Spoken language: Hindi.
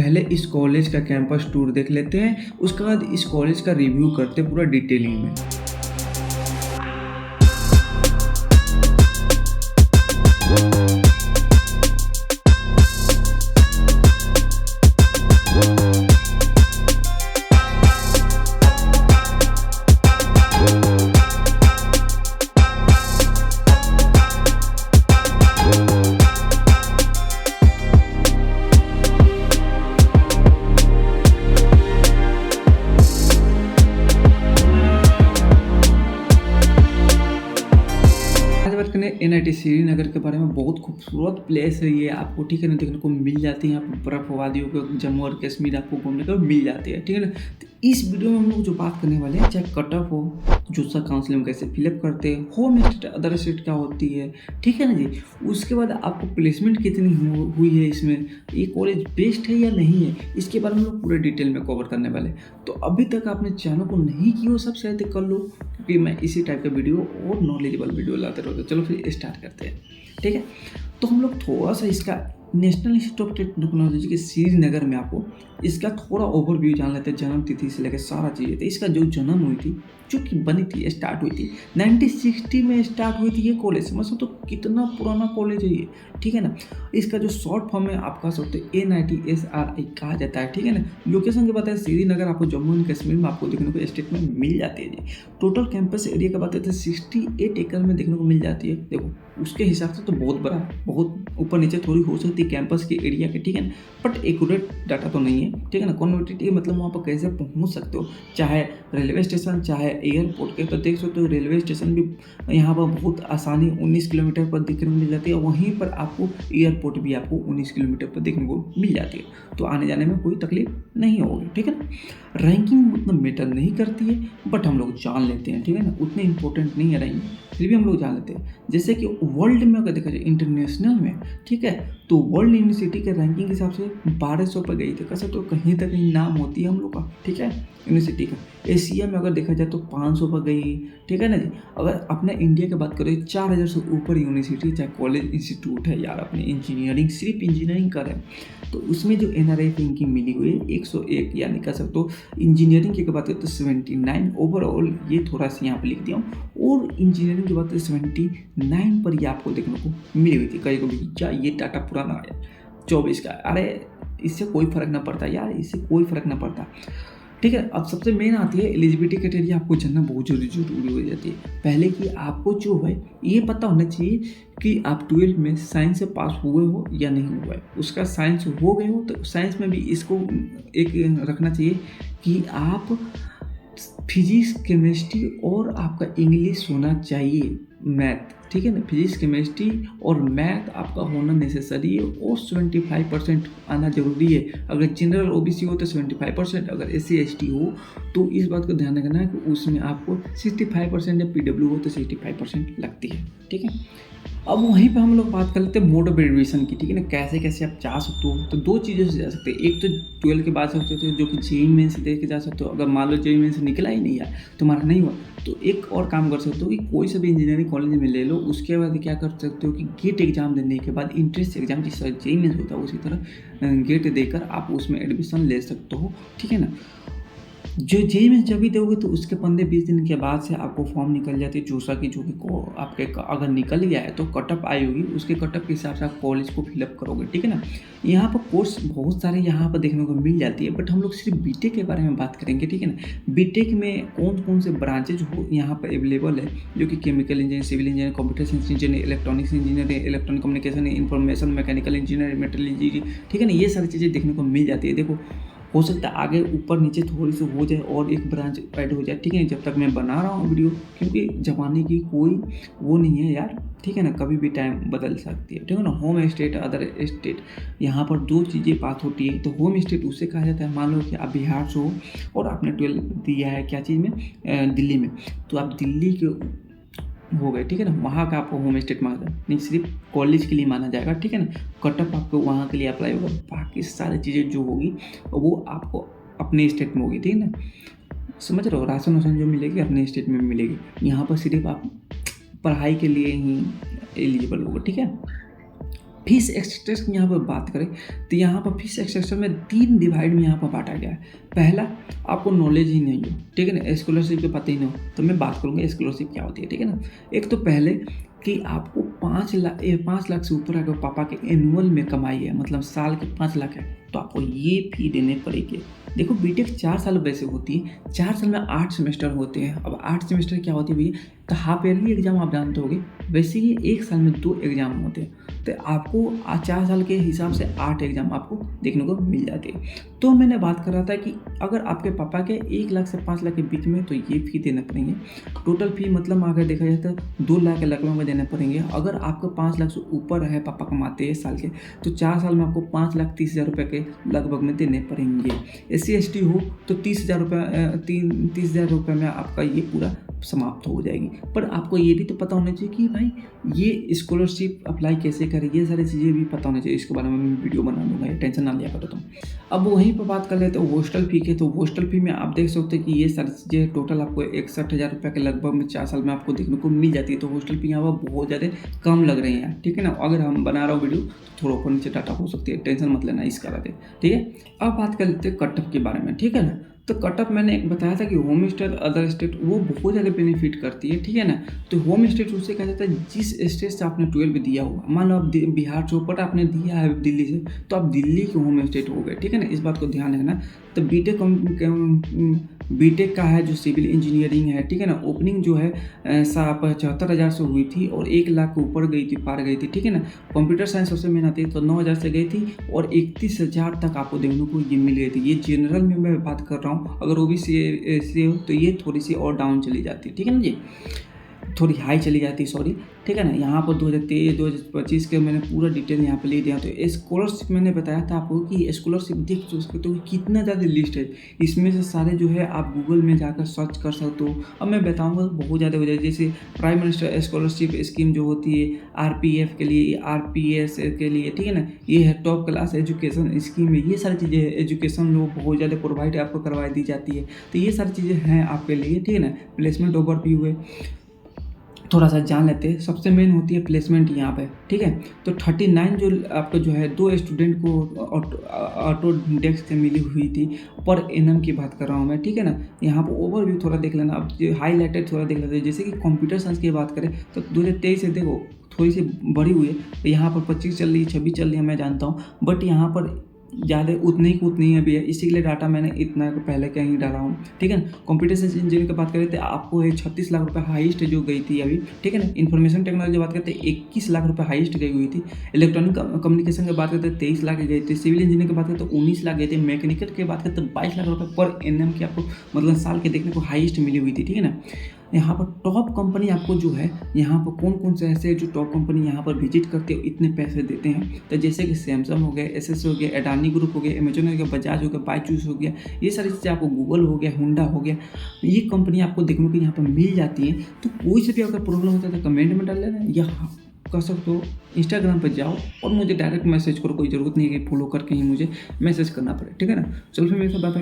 पहले इस कॉलेज का कैंपस टूर देख लेते हैं, उसके बाद इस कॉलेज का रिव्यू करते हैं पूरा डिटेलिंग में। आज बात करें एनआईटी श्रीनगर के बारे में। बहुत खूबसूरत प्लेस है ये, आपको ठीक है ना देखने को मिल जाती है। यहाँ पर बर्फ वादियों को, जम्मू और कश्मीर आपको घूमने को मिल जाती है, ठीक है ना। तो इस वीडियो में हम लोग जो बात करने वाले हैं, चाहे कट ऑफ हो, जूसा काउंसिलिंग में कैसे फिलअप करते हैं, होम स्टेट अदर स्टेट क्या होती है, ठीक है ना जी। उसके बाद आपको प्लेसमेंट कितनी हुई है, इसमें ये कॉलेज बेस्ट है या नहीं है, इसके बारे में हम लोग पूरे डिटेल में कवर करने वाले। तो अभी तक आपने चैनल को नहीं किया हो, सबसे पहले कर लो, क्योंकि मैं इसी टाइप का वीडियो और नॉलेजेबल वीडियो लाते रहते। चलो फिर स्टार्ट करते हैं, ठीक है। तो हम लोग थोड़ा सा इसका नेशनल इंस्टीट्यूट ऑफ टेक्नोलॉजी के श्रीनगर में आपको इसका थोड़ा ओवरव्यू जान लेते हैं। जन्म तिथि से लेकर सारा चीज़ें। तो इसका जो जन्म हुई थी, जो कि बनी थी, स्टार्ट हुई थी 1960 में स्टार्ट हुई थी ये कॉलेज। समझो तो कितना पुराना कॉलेज है ये, ठीक है ना। इसका जो शॉर्ट फॉर्म है आप कह सकते हो NITSRI कहा जाता है, ठीक है ना। लोकेशन की बात है श्रीनगर, आपको जम्मू एंड कश्मीर में आपको देखने को स्टेट में मिल जाती है जी। टोटल कैंपस एरिया की बात है 68 एकड़ में देखने को मिल जाती है। देखो उसके हिसाब से तो बहुत बड़ा, बहुत ऊपर नीचे थोड़ी हो सकती है कैंपस के एरिया के, ठीक है ना। बट एक्यूरेट डाटा तो नहीं है, ठीक है ना। कॉन्वर्टिटी मतलब वहाँ पर कैसे पहुँच सकते हो, चाहे रेलवे स्टेशन चाहे एयरपोर्ट के। तो देख सकते हो रेलवे स्टेशन भी यहाँ पर बहुत आसानी 19 किलोमीटर पर देखने को मिल जाती है। वहीं पर आपको एयरपोर्ट भी आपको 19 किलोमीटर पर देखने को मिल जाती है। तो आने जाने में कोई तकलीफ नहीं होगी, ठीक है ना। रैंकिंग उतना मैटर नहीं करती है, बट हम लोग जान लेते हैं, ठीक है ना। उतने इंपॉर्टेंट नहीं है रैंकिंग, फिर भी हम लोग जान लेते हैं। जैसे कि वर्ल्ड में अगर देखा जाए, इंटरनेशनल में, ठीक है, तो वर्ल्ड यूनिवर्सिटी के रैंकिंग के हिसाब से 1200 पर गई थी। कैसे तो कहीं तक कहीं नाम होती है हम लोग का, ठीक है, यूनिवर्सिटी का। एशिया में अगर देखा जाए तो 500 पर गई, ठीक है ना जी। अगर अपने इंडिया की बात करें, 4000 से ऊपर यूनिवर्सिटी चाहे कॉलेज इंस्टीट्यूट है यार, अपने इंजीनियरिंग, सिर्फ इंजीनियरिंग करें तो उसमें जो NRI रैंकिंग मिली हुई है 101, यानी कह सकते हो इंजीनियरिंग की बात करें तो 79 ओवरऑल। ये थोड़ा सा यहाँ पर लिख दिया हूँ। और इंजीनियरिंग की बात करें 79 पर ये आपको देखने को मिली हुई थी। कई को भी क्या ये डाटा पुराना आया 24 का, अरे इससे कोई फर्क ना पड़ता यार, इससे कोई फर्क ना पड़ता, ठीक है। अब सबसे मेन आती है एलिजिबिलिटी क्राइटेरिया, आपको जानना बहुत जरूरी हो जाती है। पहले कि आपको जो है ये पता होना चाहिए कि आप 12th में साइंस से पास हुए हो या नहीं हुआ है। उसका साइंस हो गए हो तो साइंस में भी इसको एक रखना चाहिए कि आप फिजिक्स, केमिस्ट्री और आपका इंग्लिश होना चाहिए, मैथ, ठीक है ना। फिजिक्स, केमिस्ट्री और मैथ आपका होना नेसेसरी है। और 75% आना जरूरी है। अगर जनरल OBC हो तो 75%, अगर SC ST हो तो इस बात को ध्यान रखना है कि उसमें आपको 65% या PW हो तो 65% लगती है, ठीक है। अब वहीं पे हम लोग बात कर लेते हैं मोड ऑफ एडमिशन की, ठीक है ना। कैसे कैसे आप जा सकते हो, तो दो चीज़ों से जा सकते हैं। एक तो 12 के बाद से सकते हो, जो कि JEE मेंस से दे के जा सकते हो। अगर मान लो JEE मेंस से निकला ही नहीं यार, तुम्हारा नहीं हुआ, तो एक और काम कर सकते हो कि कोई से भी इंजीनियरिंग कॉलेज में ले लो। उसके बाद क्या कर सकते हो कि गेट एग्जाम देने के बाद, इंट्रेंस एग्जाम जिस तरह JEE मेंस होता है उसी तरह गेट देकर आप उसमें एडमिशन ले सकते हो, ठीक है ना। जो JEE में जब भी दोगे तो उसके 15-20 दिन के बाद से आपको फॉर्म निकल जाती है जूसा की, जो कि आपके अगर निकल गया है तो कटअप आई होगी, उसके कटअप के हिसाब से आप कॉलेज को फिलअप करोगे, ठीक है ना। यहाँ पर कोर्स बहुत सारे यहाँ पर देखने को मिल जाती है, बट हम लोग सिर्फ बीटेक के बारे में बात करेंगे, ठीक है ना। बीटेक में कौन कौन से ब्रांचेज हो यहाँ पर अवेलेबल है, जो कि chemical engineer, civil engineer, computer science engineer, electronics engineer, electronic communication, information mechanical engineer, metal engineer, ठीक है ना। ये सारी चीज़ें देखने को मिल जाती है। देखो हो सकता है आगे ऊपर नीचे थोड़ी सी हो जाए और एक ब्रांच ऐड हो जाए, ठीक है। जब तक मैं बना रहा हूँ वीडियो, क्योंकि जमाने की कोई वो नहीं है यार, ठीक है ना। कभी भी टाइम बदल सकती है, ठीक है ना। होम स्टेट, अदर स्टेट, यहाँ पर दो चीज़ें बात होती है। तो होम स्टेट उससे कहा जाता है, मान लो कि आप बिहार से हो और आपने 12 दिया है क्या चीज़ में, दिल्ली में, तो आप दिल्ली के हो गए, ठीक है ना। वहाँ का आपको होम स्टेट माना जाए, नहीं सिर्फ कॉलेज के लिए माना जाएगा, ठीक है ना। कटअप आपको वहाँ के लिए अप्लाई होगा, बाकी सारी चीज़ें जो होगी वो आपको अपने स्टेट में होगी, ठीक है ना। समझ रहे हो, राशन वाशन जो मिलेगी अपने स्टेट में मिलेगी। यहाँ पर सिर्फ आप पढ़ाई के लिए ही एलिजिबल होगा, ठीक है। फीस स्ट्रक्चर की यहाँ पर बात करें तो यहाँ पर फीस स्ट्रक्चर में 3 डिवाइड में यहाँ पर बांटा गया है। पहला, आपको नॉलेज ही नहीं हो, ठीक है ना, स्कॉलरशिप के पता ही नहीं हो, तो मैं बात करूँगा स्कॉलरशिप क्या होती है, ठीक है ना। एक तो पहले कि आपको 5 लाख से ऊपर अगर पापा के एनुअल में कमाई है, मतलब साल के 5 लाख है, तो आपको ये फी देने पड़ेगी। देखो बीटेक 4 साल वैसे होती है, 4 साल में 8 सेमेस्टर होते हैं। अब 8 सेमेस्टर क्या होती है भैया, तो हाफ ईयरली एग्जाम आप जानते होगे, वैसे ही 1 साल में 2 एग्जाम होते हैं। तो आपको 4 साल के हिसाब से 8 एग्जाम आपको देखने को मिल जाती है। तो मैंने बात कर रहा था कि अगर आपके पापा के 1 लाख से 5 लाख के बीच में, तो ये फी देने पड़ेंगे। टोटल फी मतलब अगर देखा जाए तो 2 लाख के लगभग में देने पड़ेंगे। अगर आपको 5 लाख से ऊपर है पापा कमाते हैं साल के, तो 4 साल में आपको 5,30,000 रुपये के लगभग में देने पड़ेंगे। SC/ST हो तो 30,000 रुपये 30,000 रुपये में आपका ये पूरा समाप्त हो जाएगी। पर आपको ये भी तो पता होना चाहिए कि भाई ये स्कॉलरशिप अप्लाई कैसे करें, ये सारी चीज़ें भी पता होनी चाहिए। इसके बारे में मैं वीडियो बना दूंगा, ये टेंशन ना लिया करो तुम। अब वहीं पर बात कर लेते हैं हॉस्टल फी के। तो हॉस्टल फी में आप देख सकते हैं कि ये सारी चीज़ें टोटल आपको 61,000 रुपये के लगभग में 4 साल में आपको देखने को मिल जाती है। तो हॉस्टल फी यहाँ पर बहुत ज़्यादा कम लग रही है, ठीक है ना। अगर हम बना रहा हूँ वीडियो तो थोड़ा ऊपर नीचे डाटा हो सकती है, टेंशन मत लेना इस कारण, ठीक है। अब बात कर लेते हैं कटअप के बारे में, ठीक है ना। तो कटअप मैंने एक बताया था कि होम स्टेट अदर स्टेट वो बहुत ज़्यादा बेनिफिट करती है, ठीक है ना। तो होम स्टेट उससे कहा जाता है जिस स्टेट से आपने 12 दिया हुआ, मान लो आप बिहार चौपट आपने दिया है दिल्ली से, तो आप दिल्ली के होम स्टेट हो गए, ठीक है ना। इस बात को ध्यान रखना। तो बीटेक का है जो सिविल इंजीनियरिंग है, ठीक है ना, ओपनिंग जो है 75,000 से हुई थी और 1 लाख के ऊपर गई थी, पार गई थी, ठीक है ना। कंप्यूटर साइंस सबसे मेहनत थी तो 9,000 से गई थी और 31,000 तक आपको देखने को ये मिल गई थी। ये जनरल में मैं बात कर रहा हूँ। अगर ओबीसी से हो तो ये थोड़ी सी और डाउन चली जाती है, ठीक है ना जी, थोड़ी हाई चली जाती है, सॉरी, ठीक है ना। यहाँ पर 2023-2025 के मैंने पूरा डिटेल यहाँ पे ले दिया। तो स्कॉलरशिप मैंने बताया था आपको कि स्कॉलरशिप देख सकते हो कि कितना ज़्यादा लिस्ट है। इसमें से सारे जो है आप गूगल में जाकर सर्च कर सकते हो। अब मैं बताऊँगा बहुत ज़्यादा हो जाए, जैसे प्राइम मिनिस्टर स्कॉलरशिप स्कीम जो होती है RPF के लिए, RPS के लिए, ठीक है ना। ये है टॉप क्लास एजुकेशन स्कीम है। ये सारी चीज़ें हैं, एजुकेशन लोग बहुत ज़्यादा प्रोवाइड आपको करवा दी जाती है। तो ये सारी चीज़ें हैं आपके लिए, ठीक है ना। प्लेसमेंट ओवरव्यू है, थोड़ा सा जान लेते हैं। सबसे मेन होती है प्लेसमेंट यहाँ पे, ठीक है। तो 39 जो आपका जो है 2 स्टूडेंट को ऑटो डेस्क से मिली हुई थी, पर एनम की बात कर रहा हूँ मैं, ठीक है ना। यहाँ पर ओवरव्यू थोड़ा देख लेना। अब हाईलाइटेड थोड़ा देख लेते हैं। जैसे कि कंप्यूटर साइंस की बात करें तो 2023 से देखो थोड़ी सी बढ़ी हुई है। तो यहाँ पर 25 चल रही है, 26 चल रही है, मैं जानता हूँ, बट यहाँ पर ज़्यादा उतनी की उतनी है भी है। इसी के लिए डाटा मैंने इतना पहले कहीं डाला हूँ, ठीक है ना। कंप्यूटर साइंस इंजीनियरिंग की बात करें तो आपको 36 लाख रुपए हाईएस्ट जो गई थी अभी, ठीक है ना। इन्फॉर्मेशन टेक्नोलॉजी की बात करते हैं 21 लाख रुपए हाईएस्ट गई हुई थी। इलेक्ट्रॉनिक कम्युनिकेशन की बात करते हैं 23 लाख गई थी। सिविल इंजीनियरिंग की बात करते तो 19 लाख गए थे। मैकेनिकल की बात करते 22 लाख रुपये पर एनएम की आपको मतलब साल के देखने को हाईएस्ट मिली हुई थी, ठीक है ना। यहाँ पर टॉप कंपनी आपको जो है, यहाँ पर कौन कौन से ऐसे जो टॉप कंपनी यहाँ पर विजिट करते हो इतने पैसे देते हैं, तो जैसे कि सैमसंग हो गया, एसएस हो गया, अडानी ग्रुप हो गया, अमेजन हो गया, बजाज हो गया, बायजूस हो गया, ये सारी चीज़ें आपको गूगल हो गया, होंडा हो गया, ये कंपनी आपको देखने को यहाँ पर मिल जाती है। तो कोई से भी अगर प्रॉब्लम होता है तो कमेंट में डाल लेना, या कर सकते हो इंस्टाग्राम पर जाओ और मुझे डायरेक्ट मैसेज करो। कोई ज़रूरत नहीं है कि फॉलो करके ही मुझे मैसेज करना पड़े, ठीक है ना। चलो फिर मेरे साथ बाय बाय।